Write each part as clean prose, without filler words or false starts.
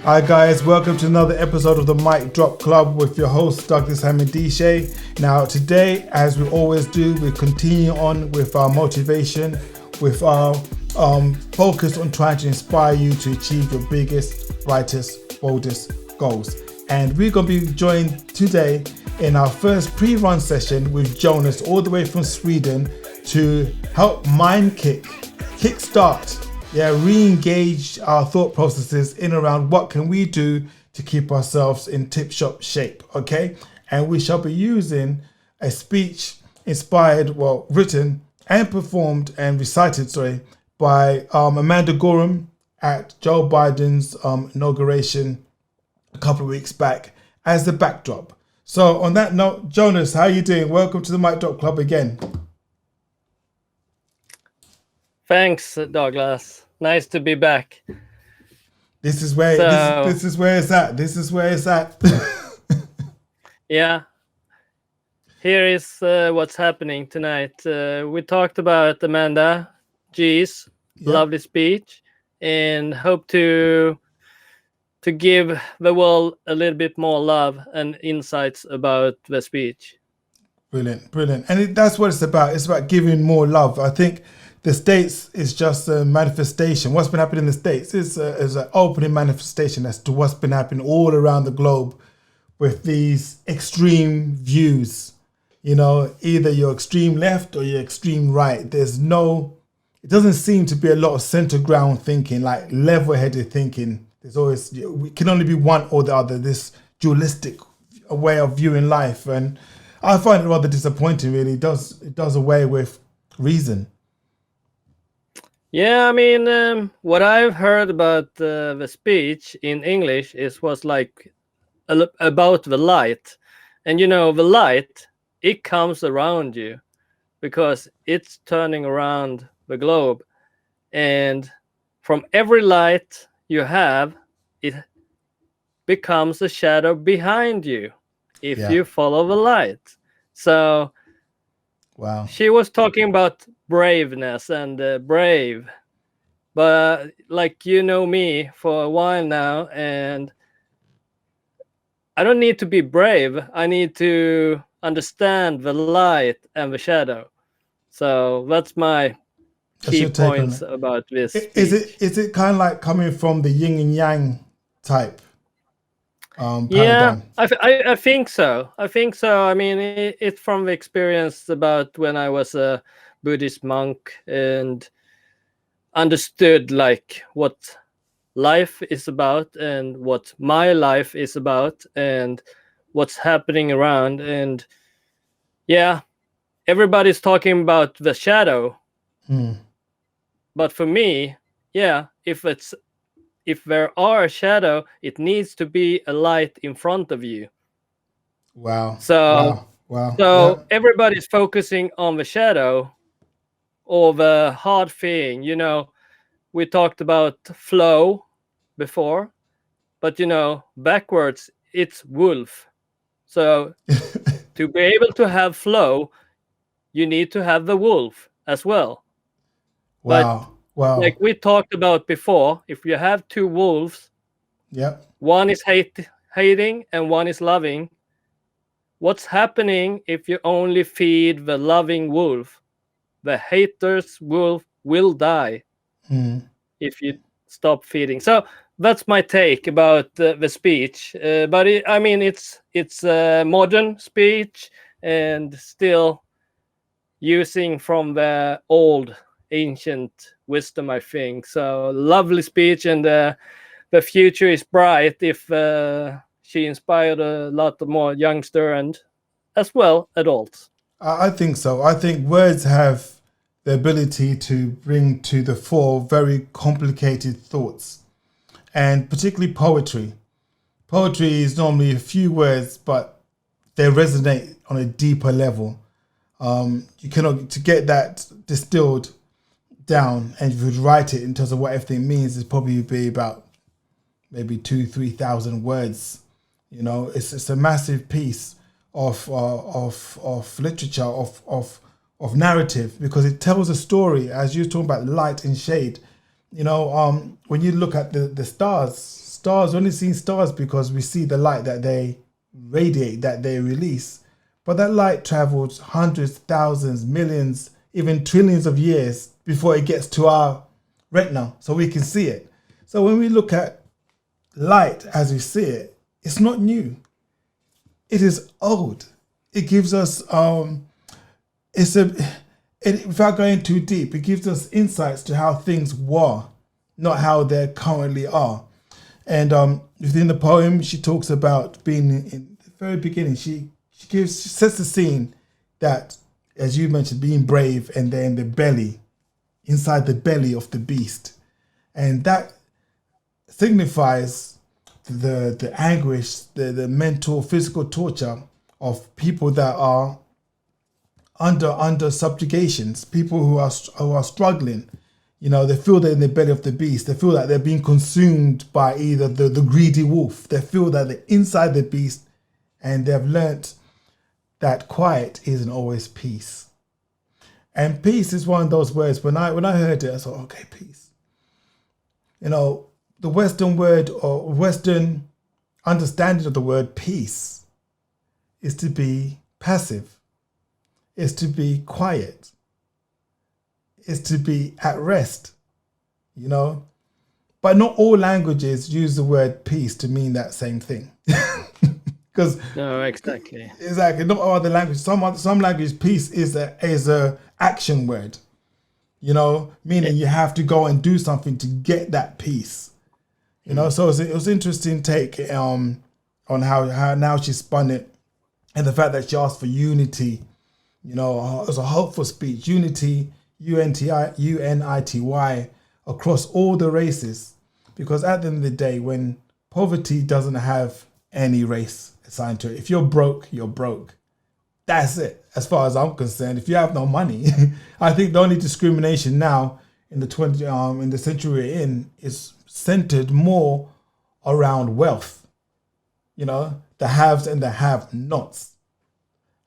Hi guys, welcome to another episode of the Mic Drop Club with your host Douglas Hammondishe. Now today, as we always do, we continue on with our motivation, with our focus on trying to inspire you to achieve your biggest, brightest, boldest goals. And we're going to be joined today in our first pre-run session with Jonas all the way from Sweden to help MindKick kickstart, re-engage our thought processes in around what can we do to keep ourselves in tip-top shape, okay? And we shall be using a speech inspired, written and performed and recited, by Amanda Gorman at Joe Biden's inauguration a couple of weeks back as the backdrop. So on that note, Jonas, how are you doing? Welcome to the Mic Drop Club again. Thanks, Douglas. Nice to be back. This is where this is where it's at. This is where it's at. Yeah. Here is what's happening tonight. We talked about Amanda G's lovely speech and hope to give the world a little bit more love and insights about the speech. Brilliant. And that's what it's about. It's about giving more love. I think the States is just a manifestation. What's been happening in the States is an opening manifestation as to what's been happening all around the globe with these extreme views. You know, either you're extreme left or you're extreme right. It doesn't seem to be a lot of center ground thinking, like level-headed thinking. We can only be one or the other, this dualistic way of viewing life. And I find it rather disappointing, really. It does away with reason. Yeah, I mean, what I've heard about the speech in English was like about the light. And, you know, the light, it comes around you because it's turning around the globe. And from every light you have, it becomes a shadow behind you if you follow the light. So wow, she was talking about braveness and brave, but like, you know me for a while now, and I don't need to be brave. I need to understand the light and the shadow. So that's my key points about this. Is it kind of like coming from the yin and yang type paradigm? Yeah, I think so. I mean, it's from the experience about when I was a Buddhist monk and understood like what life is about and what my life is about and what's happening around. And yeah, everybody's talking about the shadow. But for me, if there are a shadow, it needs to be a light in front of you. Wow. So everybody's focusing on the shadow or the hard thing. You know, we talked about flow before, but, you know, backwards, it's wolf. So to be able to have flow, you need to have the wolf as well. Wow. Like we talked about before, if you have two wolves, one is hating and one is loving, what's happening if you only feed the loving wolf? The hater's wolf will die if you stop feeding. So that's my take about the speech. But it's a modern speech and still using from the old ancient wisdom, I think. So lovely speech, and the future is bright if she inspired a lot more youngster and as well adults. I think so. I think words have the ability to bring to the fore very complicated thoughts, and particularly poetry. Poetry is normally a few words, but they resonate on a deeper level. You cannot, to get that distilled down and if you would write it in terms of what everything means, it'd probably be about maybe 2,000-3,000 words. You know, it's a massive piece of literature, of narrative, because it tells a story. As you were talking about light and shade, you know, when you look at the stars stars, only see stars because we see the light that they radiate, that they release. But that light travels hundreds, thousands, millions, even trillions of years before it gets to our retina so we can see it. So when we look at light as we see it, it's not new. It is old. It gives us, without going too deep, it gives us insights to how things were, not how they currently are. And within the poem, she talks about being in the very beginning. She sets the scene that, as you mentioned, being brave, and then the belly, inside the belly of the beast. And that signifies the anguish, the mental, physical torture of people that are under subjugations, people who are struggling. You know, they feel they're in the belly of the beast. They feel that they're being consumed by either the greedy wolf. They feel that they're inside the beast, and they've learnt that quiet isn't always peace. And peace is one of those words, when I heard it, I thought, okay, peace. You know, the Western word or Western understanding of the word peace is to be passive, is to be quiet, is to be at rest, you know. But not all languages use the word peace to mean that same thing. Because no, exactly. Not all other languages. Some languages, peace is a action word, you know, meaning you have to go and do something to get that peace, you know. So it was interesting take on how now she spun it, and the fact that she asked for unity, you know, it was a hopeful speech, unity, UNITY, across all the races, because at the end of the day, when poverty doesn't have any race assigned to it, if you're broke, you're broke. That's it, as far as I'm concerned. If you have no money, I think the only discrimination now in the century we're in is centered more around wealth. You know, the haves and the have-nots,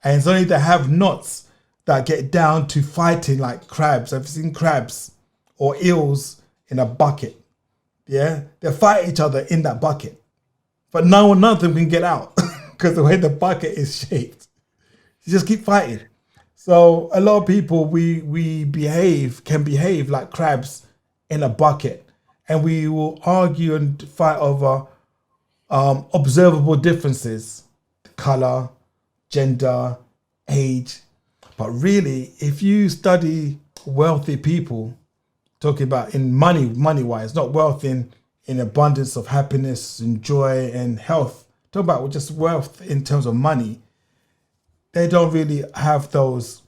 and it's only the have-nots that get down to fighting like crabs. I've seen crabs or eels in a bucket. Yeah, they fight each other in that bucket, but none of them can get out because the way the bucket is shaped. You just keep fighting. So a lot of people, we can behave like crabs in a bucket, and we will argue and fight over observable differences, color, gender, age. But really, if you study wealthy people, talking about in money-wise, not wealth in abundance of happiness and joy and health, talk about just wealth in terms of money, they don't really have those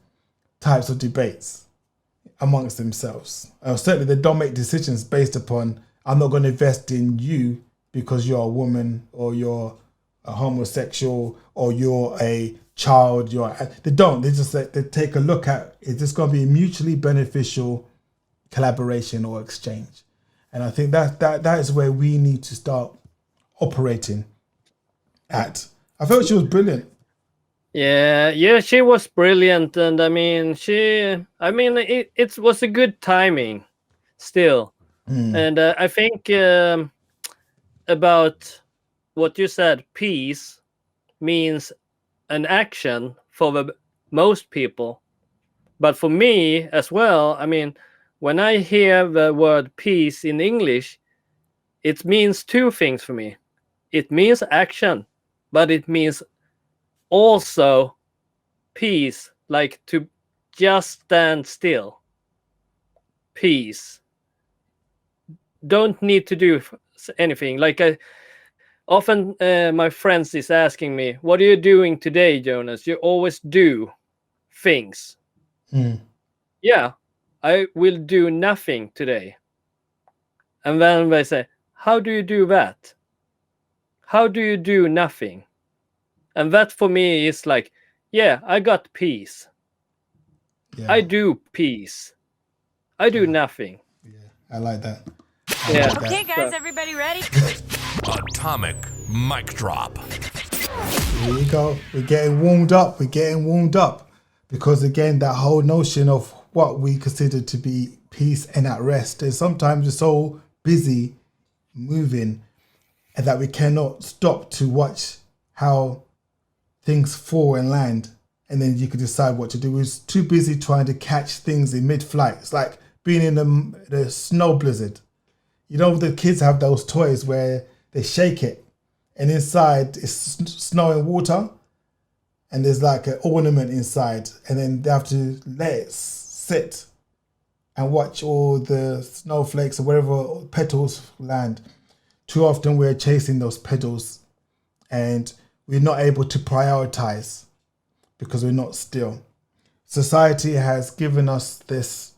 types of debates amongst themselves. Certainly they don't make decisions based upon, I'm not going to invest in you because you're a woman, or you're a homosexual, or you're a child. They don't. They just they take a look at, is this going to be a mutually beneficial collaboration or exchange? And I think that is where we need to start operating at. I felt she was brilliant. Yeah, she was brilliant, and I mean, it was a good timing, still, and I think about what you said, peace means an action for most people, but for me as well, I mean, when I hear the word peace in English, it means two things for me. It means action, but it means also peace, like to just stand still. Peace. Don't need to do anything. Like often my friends is asking me, what are you doing today, Jonas? You always do things. Yeah, I will do nothing today. And then they say, how do you do that? How do you do nothing? And that for me is like, yeah, I got peace. Yeah. I do peace. I do nothing. Yeah, I like that. Okay, guys, everybody ready? Atomic mic drop. Here you go. We're getting warmed up. Because again, that whole notion of what we consider to be peace and at rest, and sometimes we're so busy moving and that we cannot stop to watch how things fall and land, and then you could decide what to do. We're too busy trying to catch things in mid-flight. It's like being in the snow blizzard. You know, the kids have those toys where they shake it, and inside is snow and water, and there's like an ornament inside, and then they have to let it sit and watch all the snowflakes or whatever petals land. Too often we're chasing those petals, and we're not able to prioritize because we're not still. Society has given us this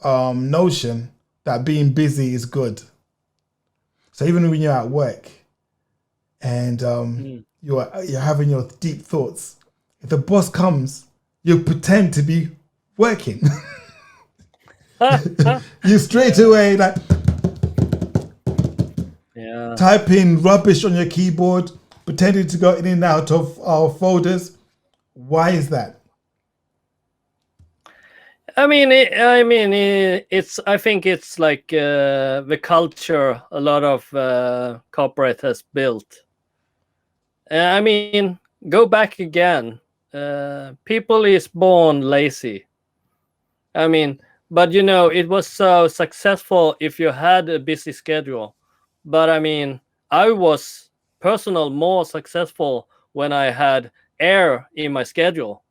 notion that being busy is good. So even when you're at work and you're having your deep thoughts, if the boss comes, you pretend to be working. You straight away like typing rubbish on your keyboard, pretending to go in and out of our folders. Why is that? I think it's like the culture a lot of corporate has built. Go back again. People is born lazy. But it was so successful if you had a busy schedule. But I was personally more successful when I had air in my schedule.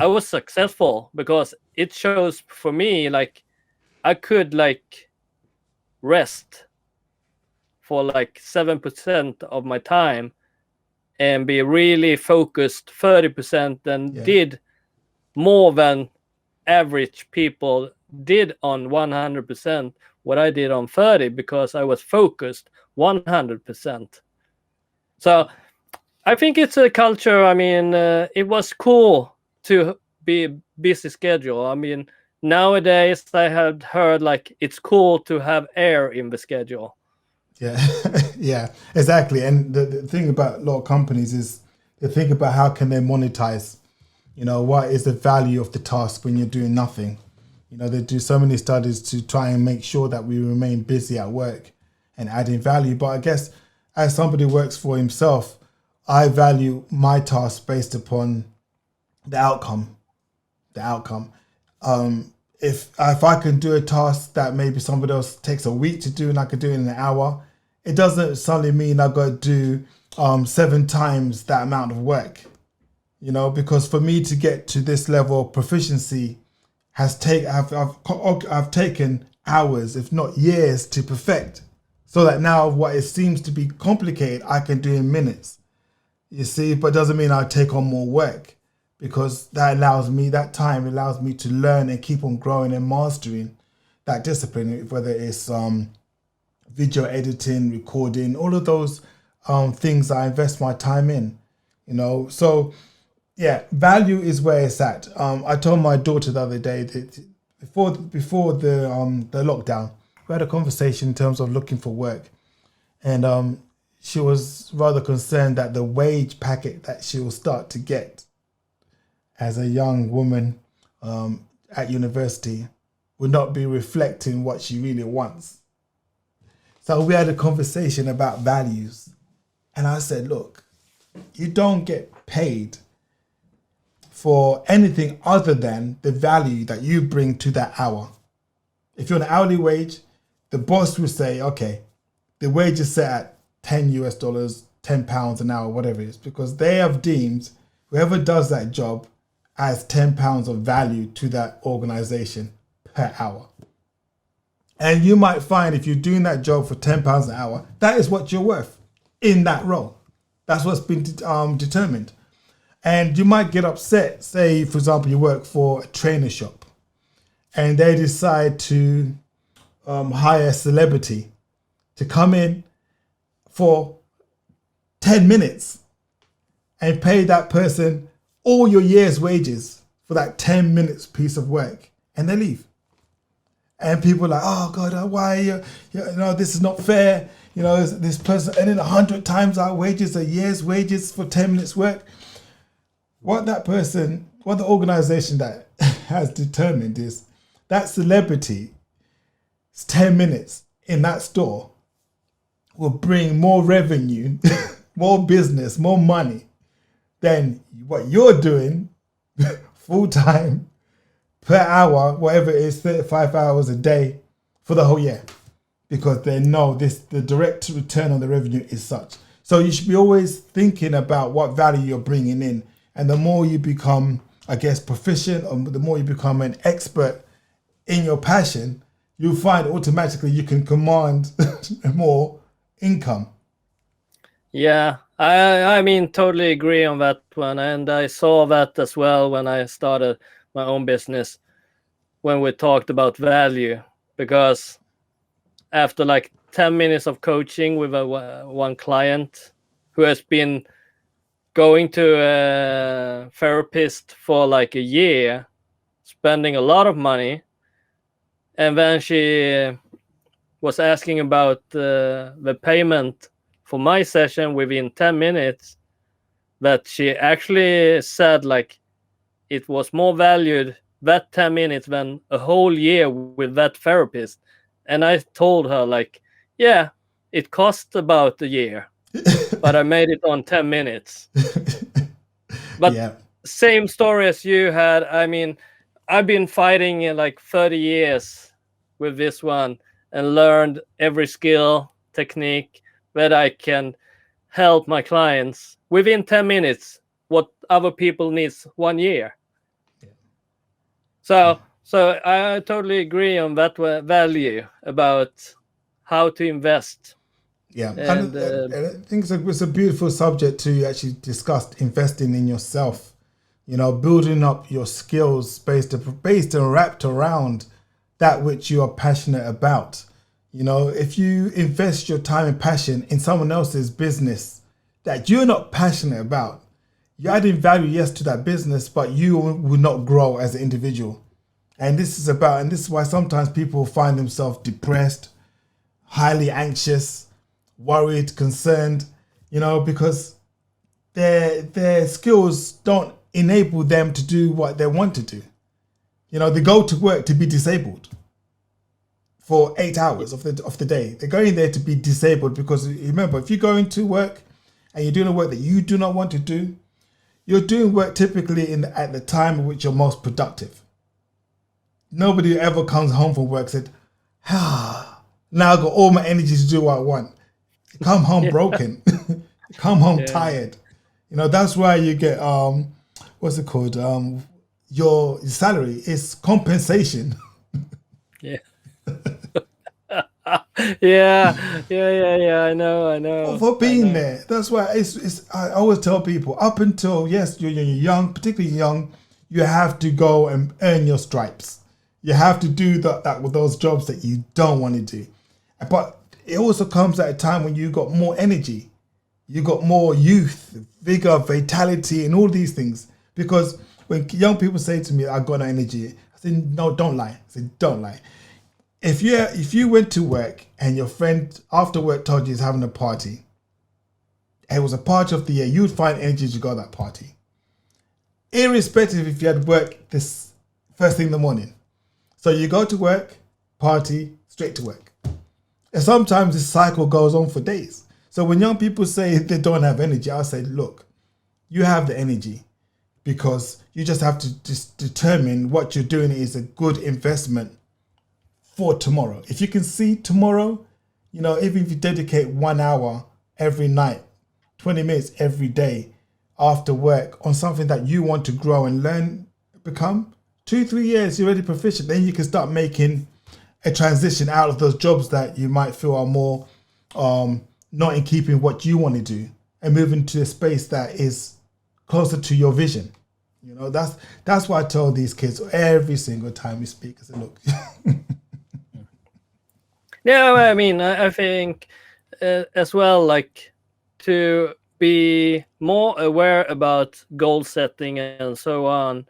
I was successful because it shows for me like I could like rest for like 7% of my time and be really focused 30% and did more than average people did on 100% what I did on 30 because I was focused 100%. So I think it's a culture. It was cool to be busy schedule. Nowadays I have heard like it's cool to have air in the schedule. Yeah, exactly. And the thing about a lot of companies is they think about how can they monetize. What is the value of the task when you're doing nothing? They do so many studies to try and make sure that we remain busy at work and adding value. But I guess as somebody who works for himself, I value my task based upon the outcome. If I can do a task that maybe somebody else takes a week to do and I could do it in an hour, it doesn't suddenly mean I've got to do 7 times that amount of work. Because for me to get to this level of proficiency I've taken hours, if not years, to perfect, so that now what it seems to be complicated, I can do in minutes. You see, but doesn't mean I take on more work, because that time allows me to learn and keep on growing and mastering that discipline, whether it's video editing, recording, all of those things I invest my time in. So yeah, value is where it's at. I told my daughter the other day that before the lockdown, we had a conversation in terms of looking for work, and she was rather concerned that the wage packet that she will start to get as a young woman at university would not be reflecting what she really wants. So we had a conversation about values, and I said, look, you don't get paid for anything other than the value that you bring to that hour. If you're on an hourly wage, the boss will say, okay, the wage is set at $10 US, £10 an hour, whatever it is, because they have deemed whoever does that job as £10 of value to that organization per hour. And you might find if you're doing that job for £10 an hour, that is what you're worth in that role. That's what's been determined. And you might get upset, say, for example, you work for a trainer shop and they decide to hire a celebrity to come in for 10 minutes and pay that person all your year's wages for that 10 minutes piece of work, and they leave. And people are like, oh God, why, this is not fair. This person earning 100 times our wages, a year's wages for 10 minutes work. What the organization that has determined is that celebrity's 10 minutes in that store will bring more revenue, more business, more money than what you're doing full time per hour, whatever it is, 35 hours a day for the whole year, because they know the direct return on the revenue is such. So you should be always thinking about what value you're bringing in. And the more you become, I guess, proficient, or the more you become an expert in your passion, you'll find automatically you can command more income. Yeah, I mean, totally agree on that one. And I saw that as well when I started my own business, when we talked about value, because after like 10 minutes of coaching with one client who has been going to a therapist for like a year, spending a lot of money, and then she was asking about the payment for my session within 10 minutes, that she actually said like it was more valued that 10 minutes than a whole year with that therapist. And I told her like, yeah, it cost about a year, but I made it on 10 minutes. But yeah, same story as you had. I mean, I've been fighting in like 30 years with this one and learned every skill, technique that I can help my clients within 10 minutes, what other people needs 1 year. So I totally agree on that value about how to invest. Yeah, and I think it's a beautiful subject to actually discuss, investing in yourself. You know, building up your skills based and wrapped around that which you are passionate about. You know, if you invest your time and passion in someone else's business that you're not passionate about, you're adding value, yes, to that business, but you will not grow as an individual. And this is why sometimes people find themselves depressed, highly anxious, worried, concerned, you know, because their skills don't enable them to do what they want to do. You know, they go to work to be disabled for 8 hours of the day. They're going there to be disabled because, remember, if you're going to work and you're doing a work that you do not want to do, you're doing work typically at the time in which you're most productive. Nobody ever comes home from work and said, now I've got all my energy to do what I want. You come home broken. You come home tired. You know, that's why you get, what's it called? Your salary is compensation. Yeah. yeah. I know. For being there. That's why I always tell people, up until, yes, you're young, particularly young, you have to go and earn your stripes. You have to do that with those jobs that you don't want to do. But it also comes at a time when you got more energy, you got more youth, vigor, vitality, and all these things. Because when young people say to me, "I got no energy," I say, "No, don't lie." I say, "Don't lie." If you went to work and your friend after work told you he's having a party, and it was a party of the year, you'd find energy to go to that party, irrespective if you had work this first thing in the morning. So you go to work, party, straight to work. And sometimes this cycle goes on for days. So when young people say they don't have energy, I say, look, you have the energy, because you just have to just determine what you're doing is a good investment for tomorrow. If you can see tomorrow, you know, even if you dedicate 1 hour every night, 20 minutes every day after work on something that you want to grow and learn, become, 2-3 years, you're already proficient. Then you can start making a transition out of those jobs that you might feel are more not in keeping with what you want to do, and move into a space that is closer to your vision. You know, that's why I tell these kids every single time we speak. I say, look. Yeah, I mean, I think as well, like, to be more aware about goal setting and so on,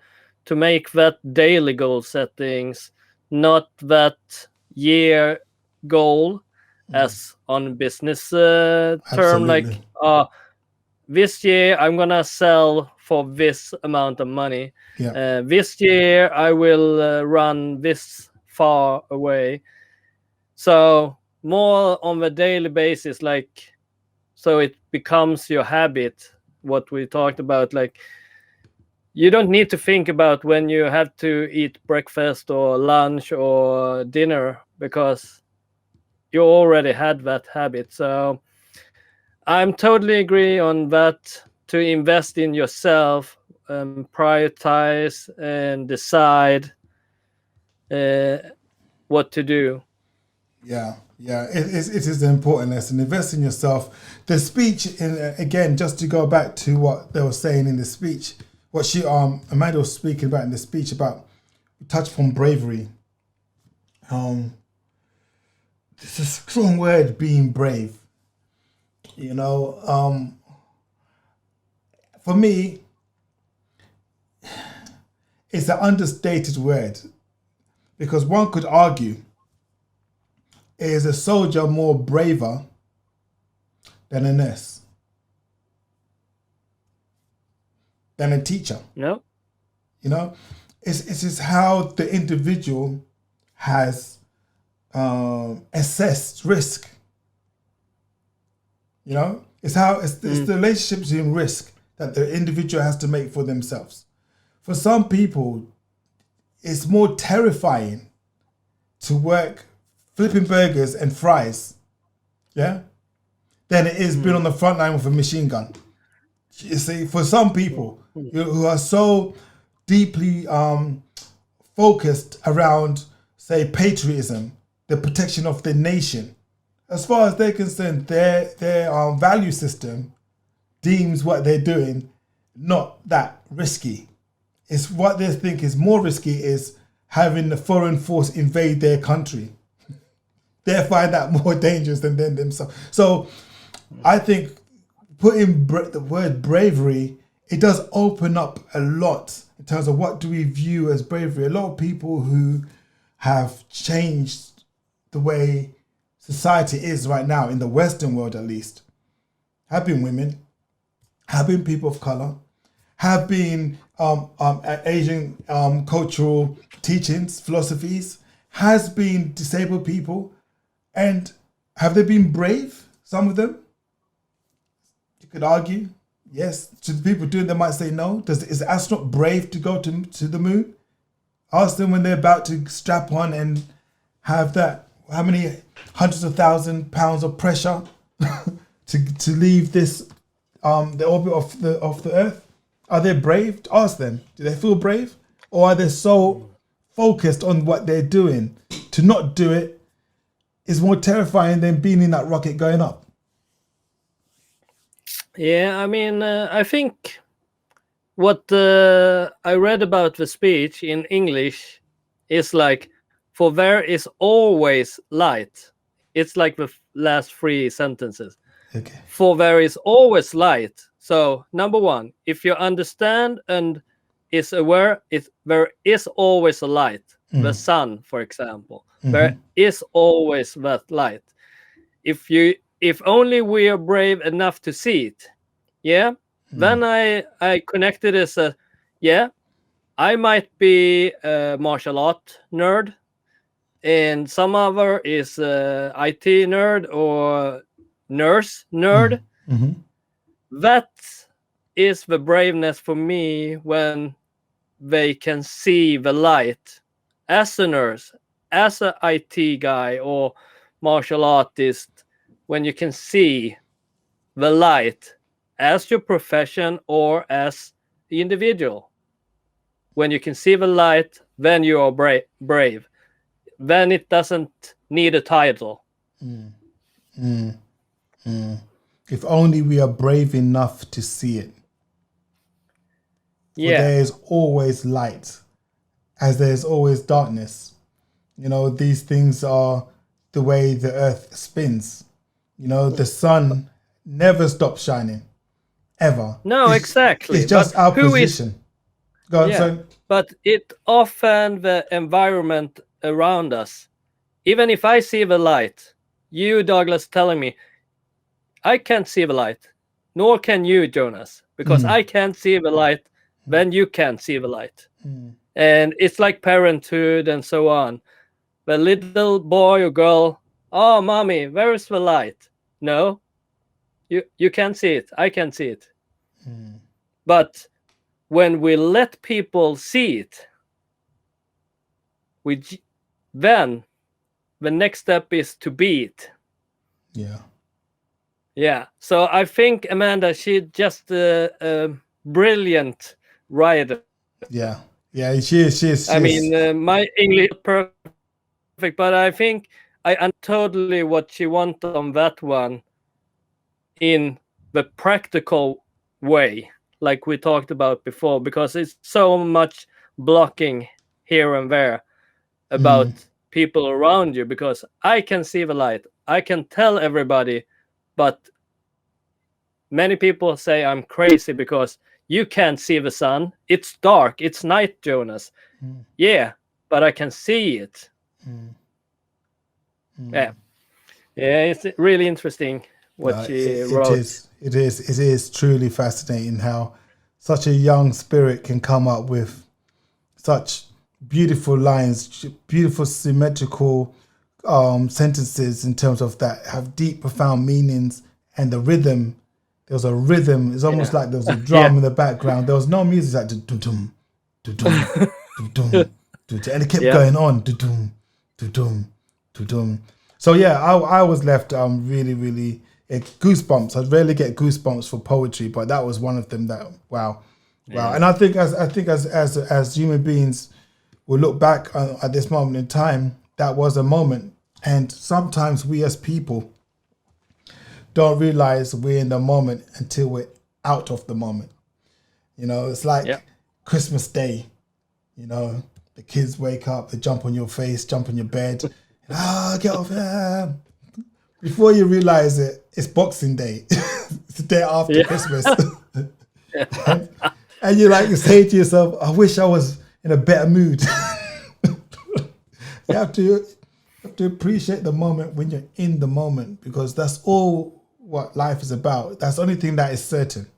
to make that daily goal settings, not that year goal as on business term, like this year I'm gonna sell for this amount of money. This year I will run this far away. So more on a daily basis, like, so it becomes your habit. What we talked about, like, you don't need to think about when you have to eat breakfast or lunch or dinner, because you already had that habit. So I'm totally agree on that, to invest in yourself, prioritize and decide what to do. Yeah, it is an important lesson. Invest in yourself. The speech, again, just to go back to what they were saying in the speech, what Amanda was speaking about in the speech about, touch upon bravery. It's a strong word, being brave. You know, for me, it's an understated word, because one could argue, is a soldier more braver than a nurse, than a teacher? No. You know, it's just how the individual has assessed risk. You know, it's the relationships in risk that the individual has to make for themselves. For some people, it's more terrifying to work flipping burgers and fries, yeah, than it is being on the front line with a machine gun. You see, for some people who are so deeply focused around, say, patriotism, the protection of the nation, as far as they're concerned, their value system deems what they're doing not that risky. It's what they think is more risky is having the foreign force invade their country. They find that more dangerous than them themselves. So I think putting the word bravery, it does open up a lot in terms of what do we view as bravery. A lot of people who have changed the way society is right now, in the Western world at least, have been women, have been people of color, have been Asian cultural teachings, philosophies, has been disabled people. And have they been brave? Some of them? You could argue, yes. To the people doing, they might say no. Is the astronaut brave to go to the moon? Ask them when they're about to strap on and have that, how many hundreds of £1,000s of pressure to leave this the orbit of the Earth. Are they brave? Ask them. Do they feel brave? Or are they so focused on what they're doing? To not do it is more terrifying than being in that rocket going up. Yeah, I mean, I think what I read about the speech in English is like, for there is always light. It's like the last three sentences. Okay. For there is always light. So, number one, if you understand and is aware, there is always a light. The sun, for example. There is always that light. If only we are brave enough to see it, yeah. Then I connected as a, yeah, I might be a martial art nerd, and some other is a IT nerd or nurse nerd. That is the braveness for me, when they can see the light. As a nurse, as an IT guy or martial artist, when you can see the light as your profession or as the individual, when you can see the light, then you are brave. Then it doesn't need a title. If only we are brave enough to see it. For there is always light, as there is always darkness. You know, these things are the way the earth spins. You know, the sun never stops shining, ever. No, exactly. It's just our position. Go on, sorry. But it often the environment around us. Even if I see the light, you, Douglas, telling me, I can't see the light, nor can you, Jonas, because I can't see the light, then you can't see the light. And it's like parenthood and so on. The little boy or girl "Oh, mommy, where is the light?" No, you can't see it. I can see it. But when we let people see it, then the next step is to be it. Yeah. So I think Amanda, she just a brilliant writer. She is. I mean, my English is perfect, but I think I understand totally what she wanted on that one in the practical way, like we talked about before, because it's so much blocking here and there about people around you, because I can see the light, I can tell everybody, but many people say I'm crazy because you can't see the sun. It's dark. It's night, Jonas. Yeah, but I can see it. Yeah. It's really interesting what she wrote. It is truly fascinating how such a young spirit can come up with such beautiful lines, beautiful symmetrical sentences in terms of that have deep, profound meanings, and the rhythm. There was a rhythm. It's almost like there was a drum in the background. There was no music, like dum dum dum, and it kept going on, dum dum. So I was left really goosebumps. I rarely get goosebumps for poetry, but that was one of them. That wow. And I think as human beings, we'll look back at this moment in time. That was a moment, and sometimes we as people don't realize we're in the moment until we're out of the moment. It's like Christmas Day. The kids wake up, they jump on your face, jump on your bed. Get off here. Before you realize it, it's Boxing Day. It's the day after Christmas. and you say to yourself, I wish I was in a better mood. You have to appreciate the moment when you're in the moment, because that's all what life is about. That's the only thing that is certain.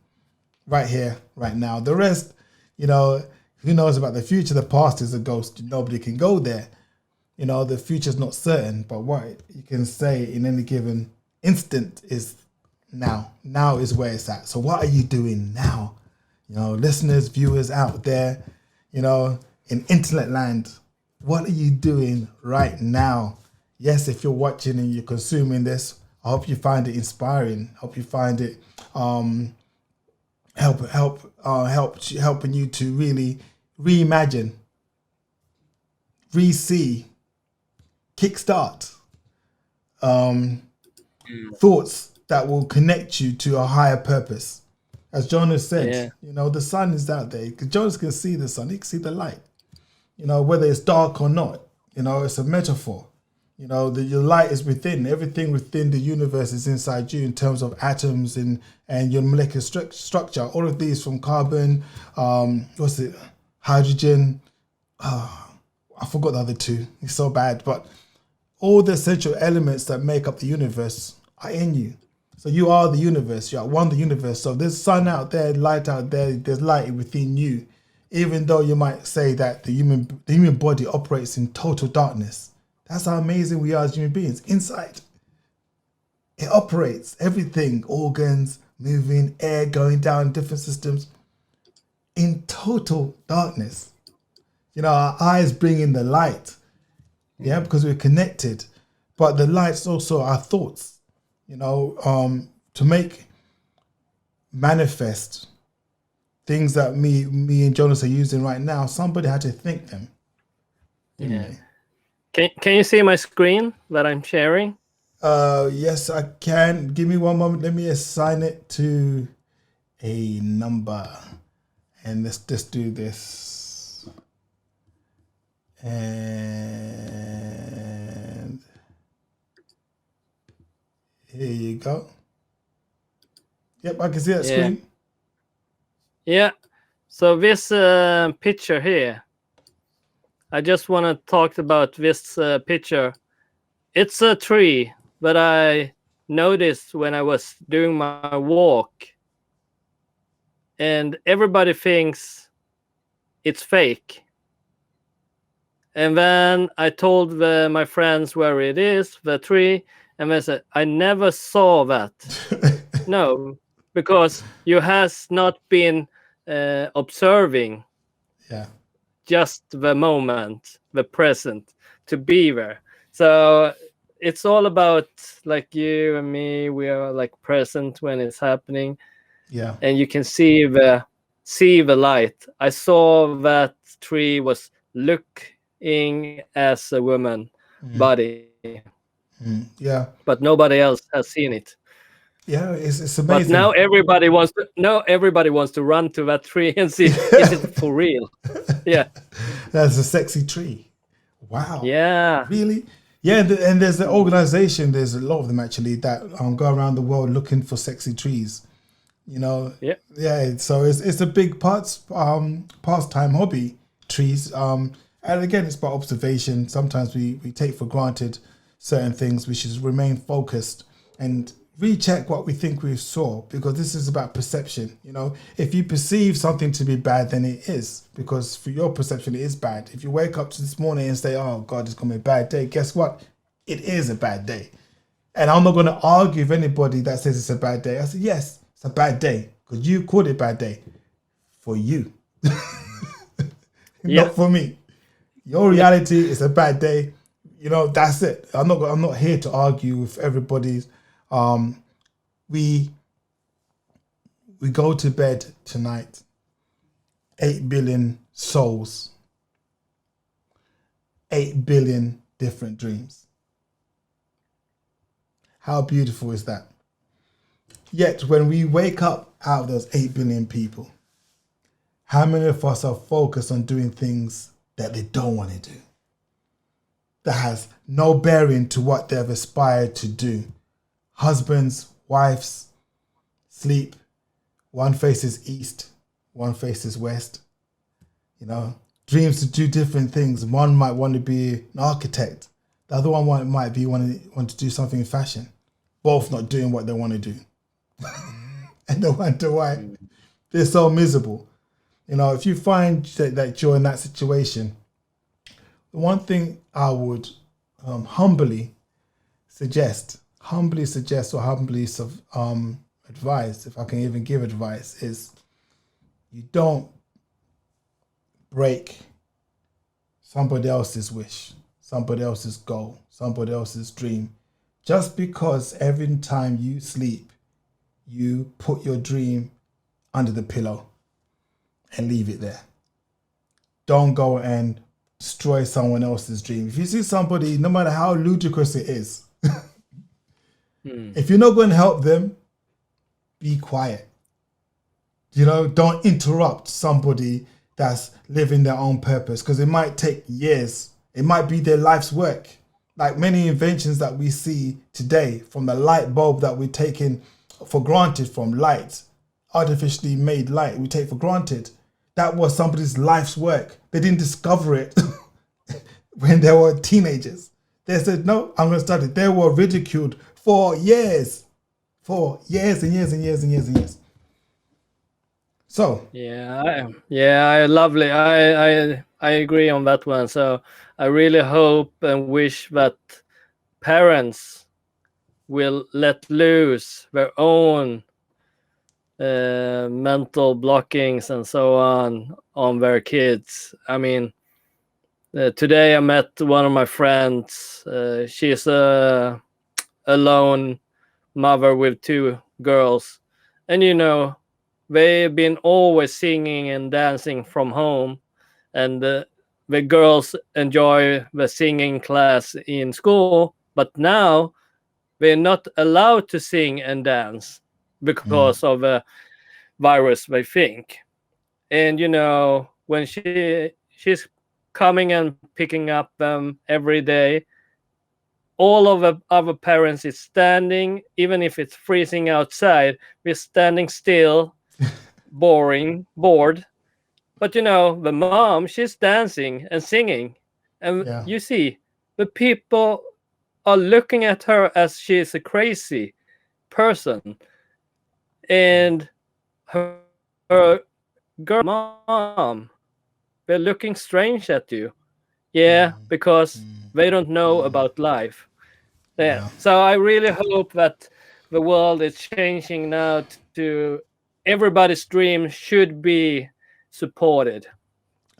Right here, right now. The rest, who knows about the future? The past is a ghost. Nobody can go there. The future's not certain, but what you can say in any given instant is now. Now is where it's at. So what are you doing now? Listeners, viewers out there, in internet land, what are you doing right now? Yes, if you're watching and you're consuming this, I hope you find it inspiring. Hope you find it helping you to really reimagine, re-see, kickstart thoughts that will connect you to a higher purpose. As Jonas said, the sun is out there. Jonas can see the sun. He can see the light. Whether it's dark or not, it's a metaphor. Your light is within. Everything within the universe is inside you in terms of atoms and your molecular structure. All of these, from carbon, hydrogen. I forgot the other two. It's so bad. But all the essential elements that make up the universe are in you. So you are the universe. You are one of the universe. So there's sun out there, light out there. There's light within you. Even though you might say that the human body operates in total darkness. That's how amazing we are as human beings. Inside, it operates everything, organs moving, air going down, different systems, in total darkness. Our eyes bring in the light, because we're connected. But the light's also our thoughts, to make manifest things that me and Jonas are using right now. Somebody had to think them. Can you see my screen that I'm sharing? Yes, I can. Give me one moment. Let me assign it to a number. And let's just do this. And here you go. Yep, I can see that screen. Yeah. So this picture here, I just want to talk about this picture. It's a tree that I noticed when I was doing my walk. And everybody thinks it's fake. And then I told my friends where it is, the tree, and they said, I never saw that. No, because you has not been observing just the moment, the present, to be there. So it's all about, like, you and me, we are like present when it's happening. Yeah. And you can see the light. I saw that tree was looking as a woman body. Yeah. But nobody else has seen it. Yeah, it's amazing. But now everybody wants to run to that tree and see is it for real? Yeah. That's a sexy tree. Wow. Yeah. Really? Yeah, and there's an organization, there's a lot of them actually, that go around the world looking for sexy trees. You know? Yeah. Yeah, so it's a big pastime hobby, trees. And again, it's about observation. Sometimes we take for granted certain things. We should remain focused and recheck what we think we saw, because this is about perception. You know, if you perceive something to be bad, then it is, because for your perception, it is bad. If you wake up to this morning and say, oh God, it's going to be a bad day, guess what? It is a bad day. And I'm not going to argue with anybody that says it's a bad day. I said, yes, it's a bad day, because you called it a bad day for you. Not for me. Your reality is a bad day. You know, that's it. I'm not here to argue with everybody's. We go to bed tonight, 8 billion souls, 8 billion different dreams. How beautiful is that? Yet when we wake up out of those 8 billion people, how many of us are focused on doing things that they don't want to do, that has no bearing to what they've aspired to do? Husbands, wives, sleep. One faces east, one faces west. You know, dreams to do different things. One might want to be an architect. The other one might be want to do something in fashion. Both not doing what they want to do. And they wonder why they're so miserable. You know, if you find that you're in that situation, the one thing I would humbly suggest or humbly advise, if I can even give advice, is you don't break somebody else's wish, somebody else's goal, somebody else's dream, just because every time you sleep, you put your dream under the pillow and leave it there. Don't go and destroy someone else's dream. If you see somebody, no matter how ludicrous it is, if you're not going to help them, be quiet. You know, don't interrupt somebody that's living their own purpose, because it might take years. It might be their life's work. Like many inventions that we see today, from the light bulb that we're taking for granted, from light, artificially made light, we take for granted. That was somebody's life's work. They didn't discover it when they were teenagers. They said, no, I'm going to study. They were ridiculed for years. For years and years and years and years and years. So. Lovely. I agree on that one. So I really hope and wish that parents will let loose their own mental blockings and so on their kids. I mean, today I met one of my friends. She's a lone mother with 2 girls, and you know, they've been always singing and dancing from home, and the girls enjoy the singing class in school, but now they're not allowed to sing and dance because of the virus, they think. And you know, when she's coming and picking up them every day, all of the other parents is standing, even if it's freezing outside, we're standing still, bored. But you know, the mom, she's dancing and singing. And you see, the people are looking at her as she's a crazy person. And her girl mom, they're looking strange at you. Yeah, because they don't know about life. Yeah. So I really hope that the world is changing now to everybody's dream should be supported.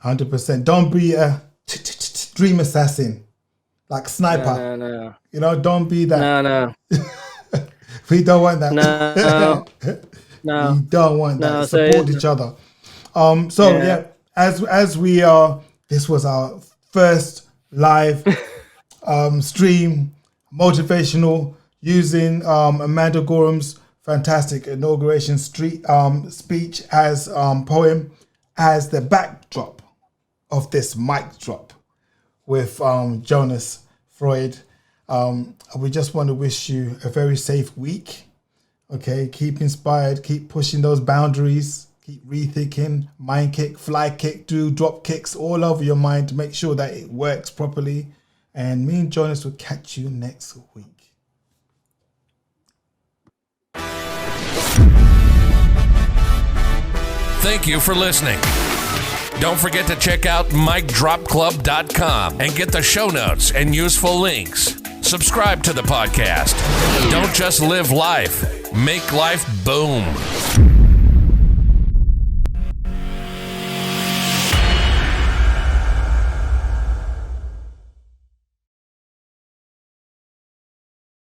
100%. Don't be a dream assassin, like sniper. No. You know, don't be that. No. We don't want that. No. We don't want that. No, Support each other. As we are, this was our first live stream, motivational, using Amanda Gorman's fantastic inauguration speech as poem as the backdrop of this mic drop with Jonas Fröjd. We just want to wish you a very safe week. Okay, keep inspired, keep pushing those boundaries, keep rethinking, mind kick, fly kick, do drop kicks all over your mind to make sure that it works properly. And me and Jonas will catch you next week. Thank you for listening. Don't forget to check out MindDropClub.com and get the show notes and useful links. Subscribe to the podcast. Don't just live life, make life boom.